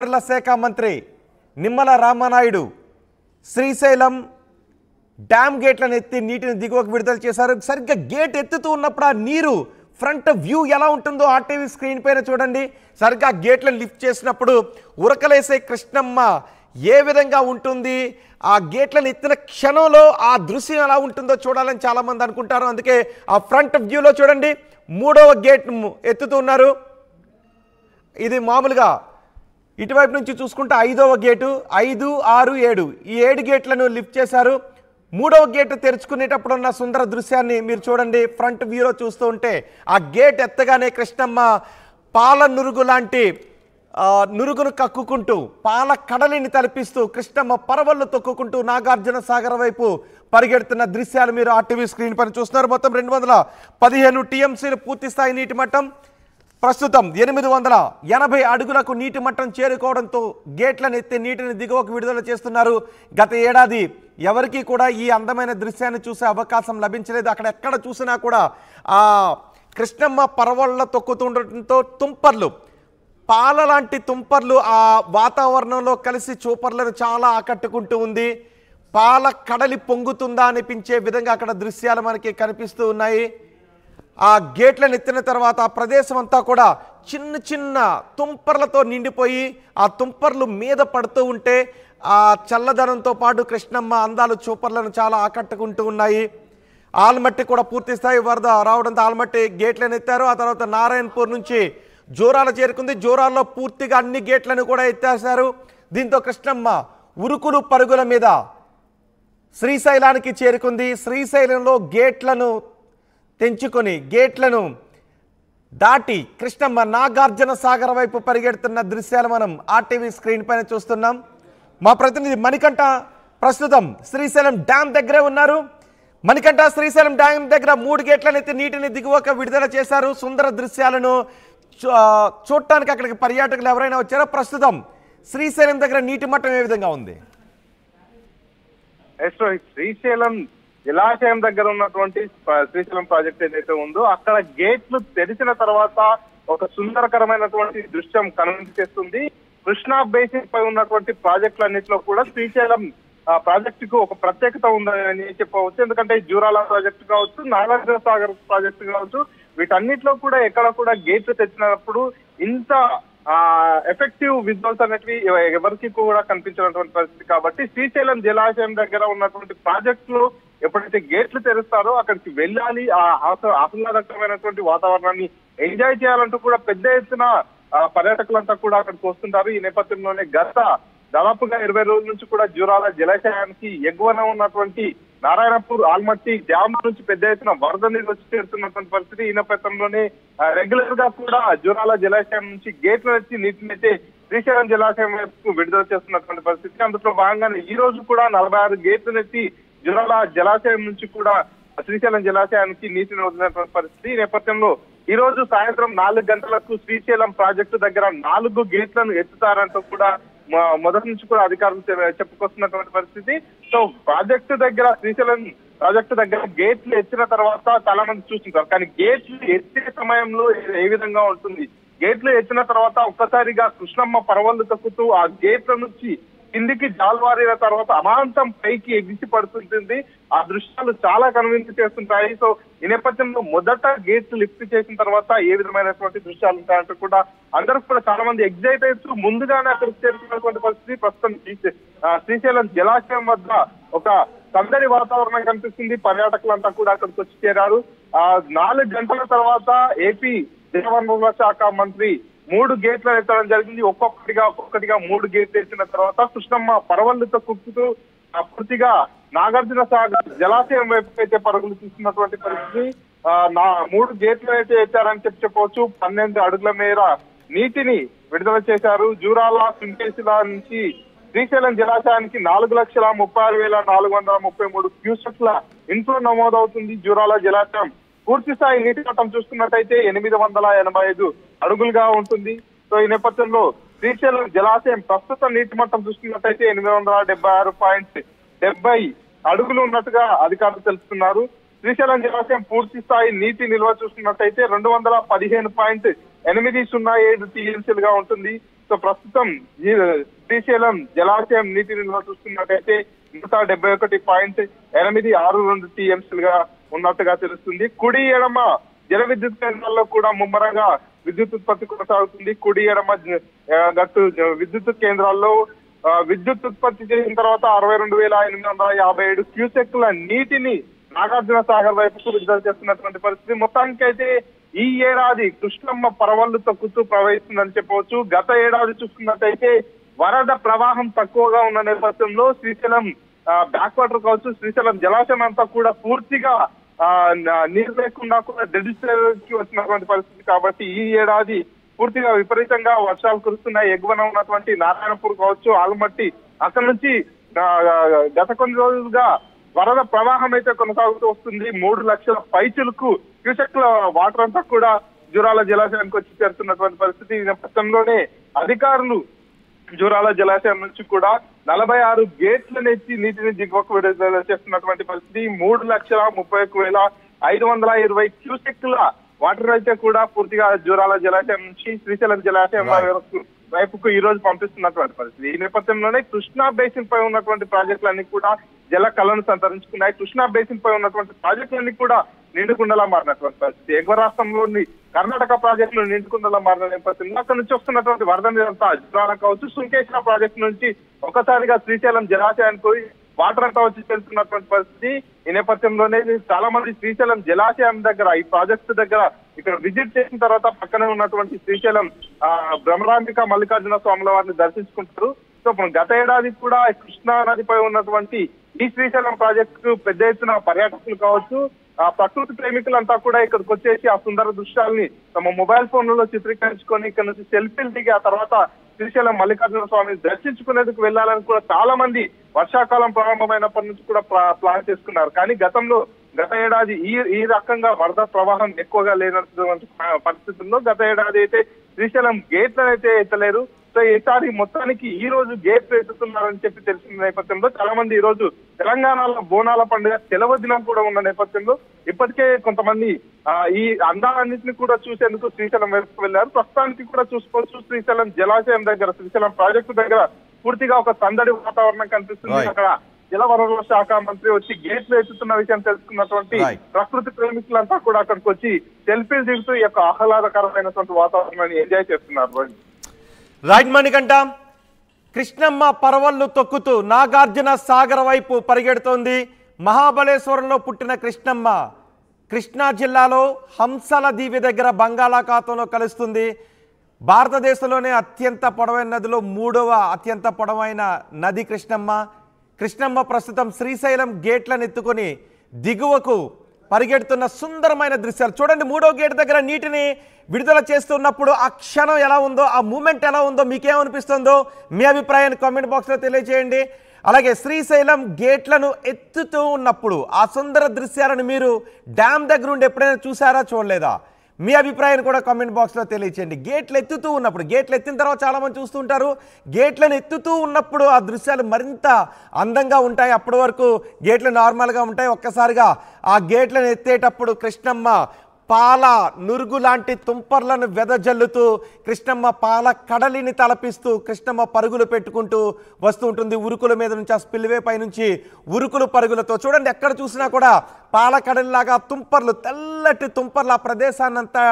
జలవనరుల శాఖ మంత్రి నిమ్మల రామనాయుడు శ్రీశైలం డ్యామ్ గేట్లను ఎత్తి నీటిని దిగువకు విడుదల చేశారు. సరిగ్గా గేట్ ఎత్తుతూ ఉన్నప్పుడు ఆ నీరు ఫ్రంట్ వ్యూ ఎలా ఉంటుందో ఆర్టీవీ స్క్రీన్ పైన చూడండి. సరిగ్గా గేట్లను లిఫ్ట్ చేసినప్పుడు ఉరకలేసే కృష్ణమ్మ ఏ విధంగా ఉంటుంది, ఆ గేట్లను ఎత్తిన క్షణంలో ఆ దృశ్యం ఎలా ఉంటుందో చూడాలని చాలామంది అనుకుంటారు. అందుకే ఆ ఫ్రంట్ వ్యూలో చూడండి, మూడవ గేట్ ఎత్తుతున్నారు. ఇది మామూలుగా ఇటువైపు నుంచి చూసుకుంటే ఐదవ గేటు, 5, 6, 7 ఈ 7 గేట్లను లిఫ్ట్ చేశారు. మూడవ గేటు తెరుచుకునేటప్పుడు ఉన్న సుందర దృశ్యాన్ని మీరు చూడండి. ఫ్రంట్ వ్యూలో చూస్తూ ఉంటే ఆ గేట్ ఎత్తగానే కృష్ణమ్మ పాల నురుగు లాంటి నురుగును కక్కుకుంటూ పాల కడలిని తలపిస్తూ కృష్ణమ్మ పరవళ్ళు తొక్కుకుంటూ నాగార్జున సాగర్ వైపు పరిగెడుతున్న దృశ్యాలు మీరు ఆర్టీవీ స్క్రీన్ పైన చూస్తున్నారు. మొత్తం 215 టీఎంసీలు పూర్తి స్థాయి నీటి మట్టం. ప్రస్తుతం 880 అడుగులకు నీటి మట్టం చేరుకోవడంతో గేట్లను ఎత్తి నీటిని దిగువకు విడుదల చేస్తున్నారు. గత ఏడాది ఎవరికీ కూడా ఈ అందమైన దృశ్యాన్ని చూసే అవకాశం లభించలేదు. అక్కడ ఎక్కడ చూసినా కూడా ఆ కృష్ణమ్మ పరవళ్ళ తొక్కుతుండటంతో తుంపర్లు, పాల లాంటి తుంపర్లు ఆ వాతావరణంలో కలిసి చూపర్లను చాలా ఆకట్టుకుంటూ ఉంది. పాల కడలి పొంగుతుందా అనిపించే విధంగా అక్కడ దృశ్యాలు మనకి కనిపిస్తూ ఉన్నాయి. ఆ గేట్లను ఎత్తిన తర్వాత ఆ ప్రదేశం అంతా కూడా చిన్న చిన్న తుంపర్లతో నిండిపోయి ఆ తుంపర్లు మీద పడుతూ ఉంటే ఆ చల్లదనంతో పాటు కృష్ణమ్మ అందాలు చూపర్లను చాలా ఆకట్టుకుంటూ ఉన్నాయి. ఆల్మట్టి కూడా పూర్తి స్థాయి వరద రావడంతో ఆల్మట్టి గేట్లను ఎత్తారు. ఆ తర్వాత నారాయణపూర్ నుంచి జోరాల చేరుకుంది. జోరాల్లో పూర్తిగా అన్ని గేట్లను కూడా ఎత్తేశారు. దీంతో కృష్ణమ్మ ఉరుకులు పరుగుల మీద శ్రీశైలానికి చేరుకుంది. శ్రీశైలంలో గేట్లను తెంచుకొని గేట్లను దాటి కృష్ణమ్మ నాగార్జున సాగర్ వైపు పరిగెడుతున్న దృశ్యాలు మనం ఆర్టీవీ స్క్రీన్ పైన చూస్తున్నాం. మా ప్రతినిధి మణికంఠ ప్రస్తుతం శ్రీశైలం డ్యామ్ దగ్గరే ఉన్నారు. మణికంఠ, శ్రీశైలం డ్యామ్ దగ్గర 3 గేట్లను ఎత్తి నీటిని దిగువక విడుదల చేశారు. సుందర దృశ్యాలను చూడటానికి అక్కడికి పర్యాటకులు ఎవరైనా వచ్చారో? ప్రస్తుతం శ్రీశైలం దగ్గర నీటి మట్టం ఏ విధంగా ఉంది? శ్రీశైలం జలాశయం దగ్గర ఉన్నటువంటి శ్రీశైలం ప్రాజెక్ట్ ఏదైతే ఉందో అక్కడ గేట్లు తెరిచిన తర్వాత ఒక సుందరకరమైనటువంటి దృశ్యం కనిపిస్తుంది. కృష్ణా బేసిన్ పై ఉన్నటువంటి ప్రాజెక్టులన్నింటిలో కూడా శ్రీశైలం ప్రాజెక్టుకు ఒక ప్రత్యేకత ఉందని చెప్పవచ్చు. ఎందుకంటే జూరాల ప్రాజెక్టు కావచ్చు, నాగార్జున సాగర్ ప్రాజెక్టు కావచ్చు, వీటన్నిటిలో కూడా ఎక్కడ కూడా గేట్లు తెచ్చినప్పుడు ఇంత ఎఫెక్టివ్ విజువల్స్ అనేటివి ఎవరికి కూడా కనిపించినటువంటి పరిస్థితి. కాబట్టి శ్రీశైలం జలాశయం దగ్గర ఉన్నటువంటి ప్రాజెక్టులు ఎప్పుడైతే గేట్లు తెరుస్తారో అక్కడికి వెళ్ళాలి, ఆ ఆహ్లాదకరమైనటువంటి వాతావరణాన్ని ఎంజాయ్ చేయాలంటూ కూడా పెద్ద ఎత్తున పర్యాటకులంతా కూడా అక్కడికి వస్తుంటారు. ఈ నేపథ్యంలోనే గత దాదాపుగా 20 రోజుల నుంచి కూడా జూరాల జలాశయానికి ఎగువన ఉన్నటువంటి నారాయణపూర్ ఆల్మట్టి డ్యామ్ నుంచి పెద్ద ఎత్తున వరద నీరు వచ్చి చేరుతున్నటువంటి పరిస్థితి. ఈ నేపథ్యంలోనే రెగ్యులర్ గా కూడా జూరాల జలాశయం నుంచి గేట్లు వచ్చి నీటిని అయితే శ్రీశైలం జలాశయం వైపు విడుదల చేస్తున్నటువంటి పరిస్థితి. అందులో భాగంగానే ఈ రోజు కూడా 46 గేట్లు ఎత్తి జూరాల జలాశయం నుంచి కూడా శ్రీశైలం జలాశయానికి నీటిని వదిలినటువంటి పరిస్థితి. ఈ నేపథ్యంలో ఈ రోజు సాయంత్రం 4 గంటలకు శ్రీశైలం ప్రాజెక్టు దగ్గర 4 గేట్లను ఎత్తుతారంటూ కూడా మొదటి నుంచి కూడా అధికారులు చెప్పుకొస్తున్నటువంటి పరిస్థితి. సో ప్రాజెక్టు దగ్గర శ్రీశైలం ప్రాజెక్టు దగ్గర గేట్లు ఎత్తిన తర్వాత చాలా మంది చూస్తుంటారు, కానీ గేట్లు ఎత్తే సమయంలో ఏ విధంగా ఉంటుంది? గేట్లు ఎత్తిన తర్వాత ఒక్కసారిగా కృష్ణమ్మ పరవళ్ళు తొక్కుతూ ఆ గేట్ల నుంచి కిందికి జాల్వారిన తర్వాత అమాంతం పైకి ఎగిసి పడుతుంటుంది. ఆ దృశ్యాలు చాలా కనువిందు చేస్తుంటాయి. సో ఈ నేపథ్యంలో మొదట గేట్లు లిఫ్ట్ చేసిన తర్వాత ఏ విధమైనటువంటి దృశ్యాలు ఉంటాయంటూ కూడా అందరూ కూడా చాలా మంది ఎగ్జైట్ అవుతూ ముందుగానే అక్కడికి చేరుకున్నటువంటి పరిస్థితి. ప్రస్తుతం శ్రీశైలం జలాశయం వద్ద ఒక సందడి వాతావరణం కనిపిస్తుంది. పర్యాటకులంతా కూడా అక్కడికి వచ్చి చేరారు. 4 గంటల తర్వాత ఏపీ జలవనరుల శాఖ మంత్రి 3 గేట్లు ఎత్తడం జరిగింది. ఒక్కొక్కటిగా 3 గేట్లు ఎత్తిన తర్వాత కృష్ణమ్మ పరవళ్ళుతో కుక్కుతూ పూర్తిగా నాగార్జున సాగర్ జలాశయం వైపు అయితే పరుగులు తీస్తున్నటువంటి పరిస్థితి. 3 గేట్లు అయితే ఎత్తారని చెప్పవచ్చు. 12 అడుగుల మేర నీటిని విడుదల చేశారు. జూరాల సుంకేశిల నుంచి శ్రీశైలం జలాశయానికి 4,36,433 క్యూసెక్ల ఇన్ఫ్లో నమోదవుతుంది. జూరాల జలాశయం పూర్తి స్థాయి నీటి మట్టం చూసుకున్నట్టయితే 885 అడుగులుగా ఉంటుంది. సో ఈ నేపథ్యంలో శ్రీశైలం జలాశయం ప్రస్తుత నీటి మట్టం చూసుకున్నట్టయితే 876.70 అడుగులు ఉన్నట్టుగా అధికారులు తెలుస్తున్నారు. శ్రీశైలం జలాశయం పూర్తి స్థాయి నీటి నిల్వ చూసుకున్నట్టయితే 215.807 టీఎంసీలుగా ఉంటుంది. సో ప్రస్తుతం శ్రీశైలం జలాశయం నీటి నిల్వ చూస్తున్నట్టయితే 171.862 టీఎంసీలుగా ఉన్నట్టుగా తెలుస్తుంది. కుడి ఎడమ జల విద్యుత్ కేంద్రాల్లో కూడా ముమ్మరంగా విద్యుత్ ఉత్పత్తి కొనసాగుతుంది. కుడి ఎడమ గట్టు విద్యుత్ కేంద్రాల్లో విద్యుత్ ఉత్పత్తి చేసిన తర్వాత 62,857 క్యూసెక్ల నీటిని నాగార్జున సాగర్ వైపుకు విడుదల చేస్తున్నటువంటి పరిస్థితి. మొత్తానికైతే ఈ ఏడాది కృష్ణమ్మ పరవళ్లు తొక్కుతూ ప్రవహిస్తుందని చెప్పవచ్చు. గత ఏడాది చూసుకున్నట్టయితే వరద ప్రవాహం తక్కువగా ఉన్న నేపథ్యంలో శ్రీశైలం బ్యాక్ వాటర్ కావచ్చు, శ్రీశైలం జలాశయం అంతా కూడా పూర్తిగా నీరు లేకుండా కూడా డెడ్ స్టేజ్కి వచ్చినటువంటి పరిస్థితి. కాబట్టి ఈ ఏడాది పూర్తిగా విపరీతంగా వర్షాలు కురుస్తున్నాయి. ఎగువన ఉన్నటువంటి నారాయణపూర్ కావచ్చు, ఆల్మట్టి అక్కడ నుంచి గత కొన్ని రోజులుగా వరద ప్రవాహం అయితే కొనసాగుతూ వస్తుంది. 3 లక్షల పైచులకు క్యూసెక్ల వాటర్ అంతా కూడా జూరాల జలాశయానికి వచ్చి చేరుతున్నటువంటి పరిస్థితి. ఈ నేపథ్యంలోనే అధికారులు జూరాల జలాశయం నుంచి కూడా 46 గేట్లను ఎత్తి నీటిని దిగువకు విడుదల చేస్తున్నటువంటి పరిస్థితి. 3,31,520 క్యూసెక్ల వాటర్ అయితే కూడా పూర్తిగా జూరాల జలాశయం నుంచి శ్రీశైలం జలాశయం వైపుకు ఈ రోజు పంపిస్తున్నటువంటి పరిస్థితి. ఈ నేపథ్యంలోనే కృష్ణా బేసిన్ పై ఉన్నటువంటి ప్రాజెక్టులన్నీ కూడా జల కళను సంతరించుకున్నాయి. కృష్ణా బేసిన్ పై ఉన్నటువంటి ప్రాజెక్టులన్నీ కూడా నిండుకుండలా మారినటువంటి పరిస్థితి. ఎగువ రాష్ట్రంలోని కర్ణాటక ప్రాజెక్టులు నిండుకుండలా మారిన నేపథ్యంలో అక్కడ నుంచి వస్తున్నటువంటి వరద నీరంతా జూరాల కావచ్చు, సుంకేశ్వర ప్రాజెక్టు నుంచి ఒకసారిగా శ్రీశైలం జలాశయానికి వాటర్ అంతా వచ్చి చేరుతున్నటువంటి పరిస్థితి. ఈ నేపథ్యంలోనే చాలా మంది శ్రీశైలం జలాశయం దగ్గర ఈ ప్రాజెక్టు దగ్గర ఇక్కడ విజిట్ చేసిన తర్వాత పక్కనే ఉన్నటువంటి శ్రీశైలం బ్రహ్మరాంబిక మల్లికార్జున స్వాముల వారిని దర్శించుకుంటారు. సో గత ఏడాది కూడా కృష్ణా నదిపై ఉన్నటువంటి ఈ శ్రీశైలం ప్రాజెక్టు పెద్ద ఎత్తున పర్యాటకులు కావచ్చు, ప్రకృతి ప్రేమికులంతా కూడా ఇక్కడికి వచ్చేసి ఆ సుందర దృశ్యాల్ని తమ మొబైల్ ఫోన్లలో చిత్రీకరించుకొని ఇక్కడ నుంచి సెల్ఫీలు దిగి ఆ తర్వాత శ్రీశైలం మల్లికార్జున స్వామిని దర్శించుకునేందుకు వెళ్లాలని కూడా చాలా మంది వర్షాకాలం ప్రారంభమైనప్పటి నుంచి కూడా ప్లాన్ చేసుకున్నారు. కానీ గత ఏడాది ఈ రకంగా వరద ప్రవాహం ఎక్కువగా లేనటువంటి పరిస్థితుల్లో గత ఏడాది అయితే శ్రీశైలం గేట్లను అయితే ఎత్తలేరు. సో ఈసారి మొత్తానికి ఈ రోజు గేట్లు ఎత్తుతున్నారని చెప్పి తెలిసిన నేపథ్యంలో చాలా మంది ఈ రోజు తెలంగాణలో బోనాల పండుగ సెలవు దినం కూడా ఉన్న నేపథ్యంలో ఇప్పటికే కొంతమంది ఈ అందాలన్నింటినీ కూడా చూసేందుకు శ్రీశైలం వైపుకు వెళ్లారు. ప్రస్తుతానికి కూడా చూసుకోవచ్చు శ్రీశైలం జలాశయం దగ్గర, శ్రీశైలం ప్రాజెక్టు దగ్గర పూర్తిగా ఒక సందడి వాతావరణం కనిపిస్తుంది. అక్కడ జలవనరుల శాఖ మంత్రి వచ్చి గేట్లు ఎత్తుతున్న విషయం తెలుసుకున్నటువంటి ప్రకృతి ప్రేమికులంతా కూడా అక్కడికి వచ్చి సెల్ఫీలు దిగుతూ ఈ యొక్క ఆహ్లాదకరమైనటువంటి వాతావరణాన్ని ఎంజాయ్ చేస్తున్నారు. రైట్ మణికంఠ, కృష్ణమ్మ పరవళ్లు తొక్కుతూ నాగార్జున సాగర్ వైపు పరిగెడుతోంది. మహాబలేశ్వరంలో పుట్టిన కృష్ణమ్మ కృష్ణా జిల్లాలో హంసల దీవి దగ్గర బంగాళాఖాతంలో కలుస్తుంది. భారతదేశంలోనే అత్యంత పొడవైన నదిలో 3వ అత్యంత పొడవైన నది కృష్ణమ్మ ప్రస్తుతం శ్రీశైలం గేట్లను ఎత్తుకొని దిగువకు పరిగెడుతున్న సుందరమైన దృశ్యాలు చూడండి. 3వ గేట్ దగ్గర నీటిని విడుదల చేస్తున్నప్పుడు ఆ క్షణం ఎలా ఉందో, ఆ మూమెంట్ ఎలా ఉందో, మీకేమనిపిస్తుందో మీ అభిప్రాయాన్ని కామెంట్ బాక్స్లో తెలియజేయండి. అలాగే శ్రీశైలం గేట్లను ఎత్తుతూ ఉన్నప్పుడు ఆ సుందర దృశ్యాలను మీరు డ్యామ్ దగ్గర ఉండి ఎప్పుడైనా చూసారా, చూడలేదా? మీ అభిప్రాయాన్ని కూడా కామెంట్ బాక్స్లో తెలియచేయండి. గేట్లు ఎత్తుతూ ఉన్నప్పుడు, గేట్లు ఎత్తిన తర్వాత చాలామంది చూస్తూ ఉంటారు, గేట్లను ఎత్తుతూ ఉన్నప్పుడు ఆ దృశ్యాలు మరింత అందంగా ఉంటాయి. అప్పటి వరకు గేట్లు నార్మల్గా ఉంటాయి. ఒక్కసారిగా ఆ గేట్లను ఎత్తేటప్పుడు కృష్ణమ్మ పాల నురుగు లాంటి తుంపర్లను వెదజల్లుతూ కృష్ణమ్మ పాల కడలిని తలపిస్తూ కృష్ణమ్మ పరుగులు పెట్టుకుంటూ వస్తూ ఉంటుంది. ఉరుకుల మీద నుంచి ఆ స్పిల్వే పై నుంచి ఉరుకులు పరుగులతో చూడండి, ఎక్కడ చూసినా కూడా పాల కడలిలాగా తుంపర్లు, తెల్లటి తుంపర్లు ఆ ప్రదేశాన్నంతా